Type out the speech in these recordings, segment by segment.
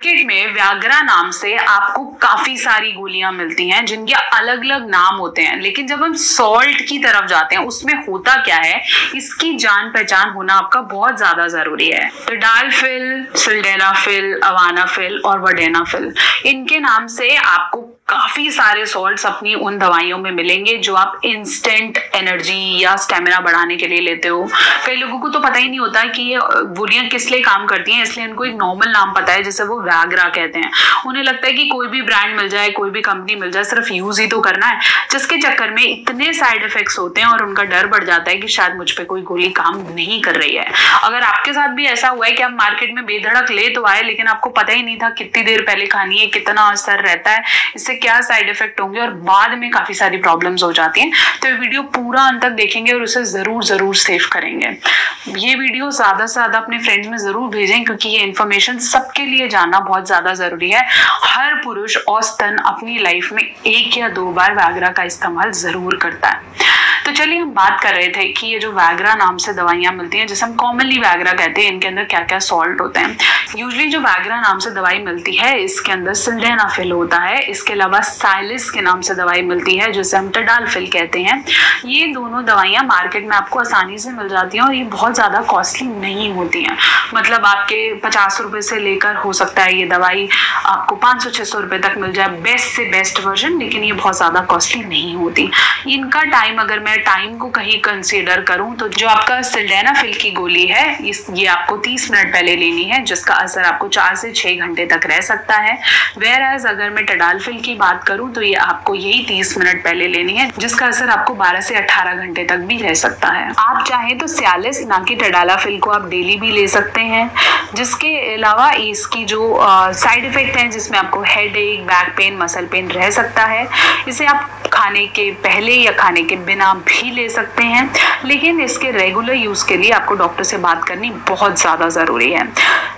Market में व्याग्रा नाम से आपको काफी सारी गोलियां मिलती हैं जिनके अलग अलग नाम होते हैं, लेकिन जब हम सॉल्ट की तरफ जाते हैं उसमें होता क्या है, इसकी जान पहचान होना आपका बहुत ज्यादा जरूरी है। टडालफिल, सिल्डेनाफिल, अवानाफिल और वर्डेनाफिल, इनके नाम से आपको काफी सारे सॉल्ट्स अपनी उन दवाइयों में मिलेंगे जो आप इंस्टेंट एनर्जी या स्टेमिना बढ़ाने के लिए लेते हो। कई लोगों को तो पता ही नहीं होता कि ये गोलियां किस लिए काम करती हैं, इसलिए इनको एक नॉर्मल नाम पता है जिसे वो व्याग्रा कहते हैं। उन्हें लगता है कि कोई भी ब्रांड मिल जाए, कोई भी कंपनी मिल जाए, सिर्फ यूज ही तो करना है, जिसके चक्कर में इतने साइड इफेक्ट्स होते हैं और उनका डर बढ़ जाता है कि शायद मुझ पर कोई गोली काम नहीं कर रही है। अगर आपके साथ भी ऐसा हुआ है कि आप मार्केट में बेधड़क ले तो आए, लेकिन आपको पता ही नहीं था कितनी देर पहले खानी है, कितना असर रहता है, इससे क्या साइड इफेक्ट होंगे और बाद में काफी सारी प्रॉब्लम्स हो जाती हैं, तो ये वीडियो पूरा अंत तक देखेंगे और उसे जरूर सेव करेंगे। ये वीडियो ज्यादा से ज्यादा अपने फ्रेंड्स में जरूर भेजें, क्योंकि ये इन्फॉर्मेशन सबके लिए जानना बहुत ज्यादा जरूरी है। हर पुरुष औसतन अपनी लाइफ में 1 या 2 बार व्याग्रा का इस्तेमाल जरूर करता है। तो चलिए, हम बात कर रहे थे कि ये जो व्याग्रा नाम से दवाइयां मिलती हैं, जिसे हम कॉमनली व्याग्रा कहते हैं, इनके अंदर क्या क्या सॉल्ट होते हैं। यूजुअली जो व्याग्रा नाम से दवाई मिलती है इसके अंदर सिल्डेनाफिल होता है। इसके अलावा साइलिस के नाम से दवाई मिलती है जिसे हम टडालफिल कहते हैं। ये दोनों दवाइयां मार्केट में आपको आसानी से मिल जाती हैं और ये बहुत ज्यादा कॉस्टली नहीं होती हैं। मतलब आपके 50 रुपए से लेकर हो सकता है ये दवाई आपको 500-600 रुपए तक मिल जाए, बेस्ट से बेस्ट वर्जन, लेकिन ये बहुत ज्यादा कॉस्टली नहीं होती। इनका टाइम, अगर मैं टाइम को कहीं कंसीडर करूं तो जो आपका सिल्डेनाफिल की गोली है ये आपको 30 मिनट पहले लेनी है, जिसका असर आपको 4 से 6 घंटे तक रह सकता है। वेयर एज अगर मैं टडालफिल की बात करूं तो ये आपको यही 30 मिनट पहले लेनी है, जिसका असर आपको 12 से 18 घंटे तक भी रह सकता है। आप चाहें तो सियालिस ना कि टडालफिल को आप डेली भी ले सकते हैं। जिसके अलावा इसकी जो साइड इफेक्ट है, जिसमें आपको हेड एक, बैक पेन, मसल पेन रह सकता है, इसे आप खाने के पहले या खाने के बिना भी ले सकते हैं, लेकिन इसके रेगुलर यूज के लिए आपको डॉक्टर से बात करनी बहुत ज्यादा जरूरी है।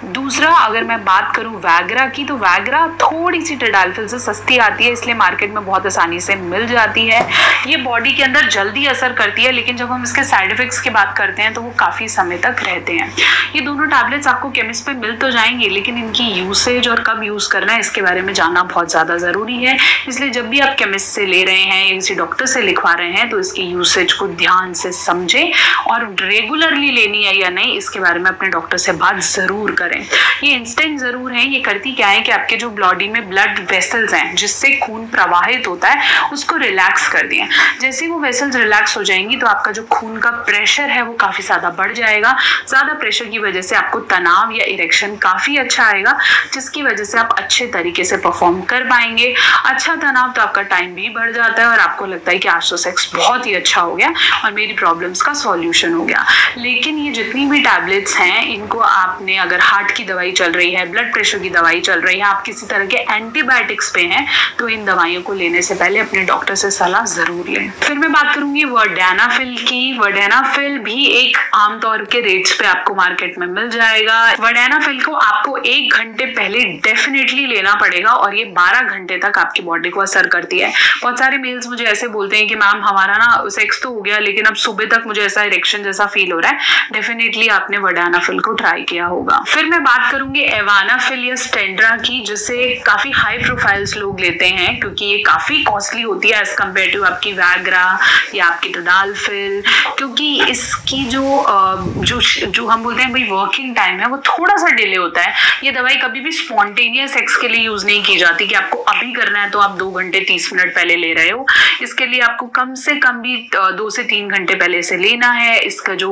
दूसरा, अगर मैं बात करूं व्याग्रा की, तो व्याग्रा थोड़ी सी टडालफिल से सस्ती आती है, इसलिए मार्केट में बहुत आसानी से मिल जाती है। ये बॉडी के अंदर जल्दी असर करती है, लेकिन जब हम इसके साइड इफेक्ट्स की बात करते हैं तो वो काफी समय तक रहते हैं। ये दोनों टैबलेट्स आपको केमिस्ट पे मिल तो जाएंगे, लेकिन इनकी यूसेज और कब यूज करना है इसके बारे में जानना बहुत ज्यादा जरूरी है। इसलिए जब भी आप केमिस्ट से ले रहे हैं या किसी डॉक्टर से लिखवा रहे हैं तो इसकी यूसेज को ध्यान से समझें और रेगुलरली लेनी है या नहीं इसके बारे में अपने डॉक्टर से बात जरूर करें। ये इंस्टेंट जरूर है। ये करती क्या है कि आपके जो बॉडी में ब्लड वेसल्स हैं जिससे खून प्रवाहित होता है उसको रिलैक्स कर दिए। जैसे ही वो वेसल्स रिलैक्स हो जाएंगी तो आपका जो खून का प्रेशर है वो काफी ज्यादा बढ़ जाएगा। ज्यादा प्रेशर की वजह से आपको तनाव या इरेक्शन काफी अच्छा आएगा, जिसकी वजह से आप अच्छे तरीके से परफॉर्म कर पाएंगे। अच्छा तनाव तो आपका टाइम भी बढ़ जाता है और आपको लगता है कि आज तो सेक्स बहुत ही अच्छा हो गया और मेरी प्रॉब्लम्स का सॉल्यूशन हो गया। लेकिन ये जितनी भी टैबलेट्स हैं इनको आपने, अगर हार्ट की दवाई चल रही है, ब्लड प्रेशर की दवाई चल रही है, आप किसी तरह के एंटीबायोटिक्स पे हैं, तो इन दवाइयों को लेने से पहले अपने डॉक्टर से सलाह जरूर लें। फिर मैं बात करूंगी वर्डेनाफिल की। वर्डेनाफिल भी एक आमतौर के रेट्स पे आपको मार्केट में मिल जाएगा। वर्डेनाफिल को आपको 1 घंटे पहले डेफिनेटली लेना पड़ेगा और ये 12 घंटे तक आपकी बॉडी को असर करती है। बहुत सारे मेल्स मुझे ऐसे बोलते हैं कि मैम हमारा ना सेक्स तो हो गया लेकिन अब सुबह तक मुझे ऐसा इरेक्शन जैसा फील हो रहा है। डेफिनेटली आपने वर्डेनाफिल को ट्राई किया होगा। फिर मैं बात करूंगी एवानाफिल या स्टेंड्रा की, जिसे काफी हाई प्रोफाइल्स लोग लेते हैं क्योंकि ये काफी कॉस्टली होती है एज कम्पेयर टू आपकी व्याग्रा या आपकी टडालफिल, क्योंकि इसकी जो हम बोलते हैं भाई वर्किंग टाइम है वो थोड़ा सा डिले होता है। ये दवाई कभी भी स्पॉन्टेनियस सेक्स के लिए यूज नहीं की जाती कि आपको अभी करना है तो आप 2 घंटे 30 मिनट पहले ले रहे हो। इसके लिए आपको कम से कम भी 2 से 3 घंटे पहले से लेना है। इसका जो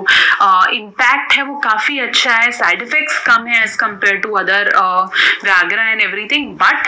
इम्पैक्ट है वो काफी अच्छा है, साइड इफेक्ट्स कम है as compare to other Viagra and everything, but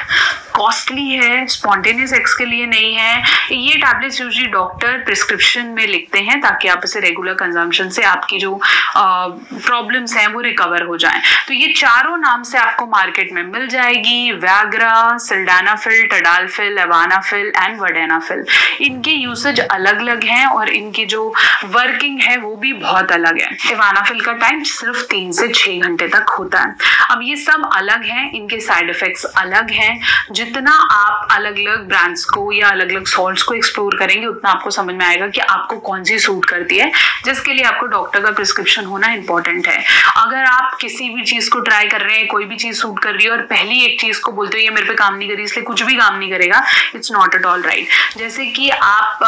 costly है, स्पॉन्टेनियस सेक्स के लिए नहीं है। ये टैबलेट्स यूजुअली डॉक्टर प्रिस्क्रिप्शन में लिखते हैं ताकि आप इसे रेगुलर कंजम्पशन से आपकी जो प्रॉब्लम्स हैं वो रिकवर हो जाएं। तो ये चारों नाम से आपको मार्केट में मिल जाएगी, व्याग्रा, सिल्डेनाफिल, टडालफिल, एवानाफिल एंड वर्डेनाफिल। इनके यूसेज अलग अलग हैं और इनकी जो वर्किंग है वो भी बहुत अलग है। एवानाफिल का टाइम सिर्फ 3 से 6 घंटे तक होता है। अब ये सब अलग हैं, इनके साइड इफेक्ट्स अलग हैं। जितना आप अलग अलग ब्रांड्स को या अलग अलग सॉल्ट्स को एक्सप्लोर करेंगे उतना आपको समझ में आएगा कि आपको कौन सी सूट करती है, जिसके लिए आपको डॉक्टर का प्रिस्क्रिप्शन होना इंपॉर्टेंट है। अगर आप किसी भी चीज को ट्राई कर रहे हैं, कोई भी चीज सूट कर रही है और पहली एक चीज को बोलते हो ये मेरे पे काम नहीं करी इसलिए कुछ भी काम नहीं करेगा, it's not at all right. जैसे कि आप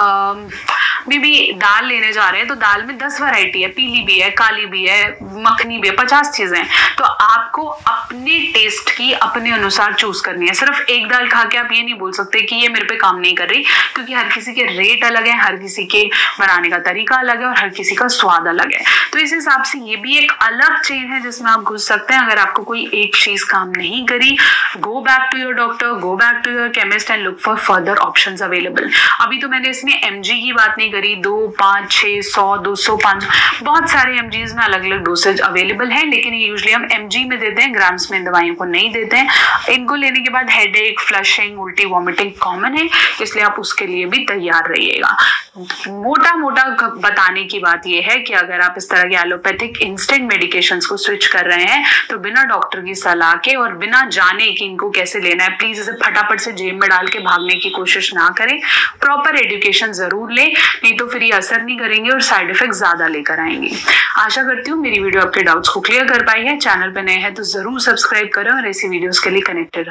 मे बी दाल लेने जा रहे हैं तो दाल में 10 वैरायटी है, पीली भी है, काली भी है, मखनी भी है, 50 चीजें, तो आपको अपने टेस्ट की अपने अनुसार चूज करनी है। सिर्फ एक दाल खा के आप ये नहीं बोल सकते कि ये मेरे पे काम नहीं कर रही, क्योंकि हर किसी के रेट अलग है, हर किसी के बनाने का तरीका अलग है और हर किसी का स्वाद अलग है। तो इस हिसाब से ये भी एक अलग चेन है जिसमें आप घुस सकते हैं। अगर आपको कोई एक चीज काम नहीं करी, go back to your doctor, go back to your chemist and look for further options available. अभी तो मैंने इसमें एमजी की बात नहीं करी, 2, 5, 6, 100, 200, 500 बहुत सारे एमजीज में अलग अलग डोसेज अवेलेबल है, लेकिन यूजुअली हम एमजी में देते हैं, ग्राम्स में दवाइयों को नहीं देते हैं। इनको लेने के बाद हेडेक, फ्लशिंग, उल्टी, वॉमिटिंग कॉमन है, इसलिए आप उसके लिए भी तैयार रहिएगा। मोटा मोटा बताने की बात यह है कि अगर आप इस तरह के एलोपैथिक इंस्टेंट मेडिकेशंस को स्विच कर रहे हैं तो बिना डॉक्टर की सलाह के और बिना जाने कि इनको कैसे लेना है, प्लीज इसे फटाफट से जेब में डाल के भागने की कोशिश ना करें। प्रॉपर एजुकेशन जरूर लें, नहीं तो फिर ये असर नहीं करेंगे और साइड इफेक्ट ज्यादा लेकर आएंगे। आशा करती हूँ मेरी वीडियो आपके डाउट्स को क्लियर कर पाई है। चैनल पे नए हैं तो जरूर सब्सक्राइब करें और ऐसी वीडियोस के लिए कनेक्टेड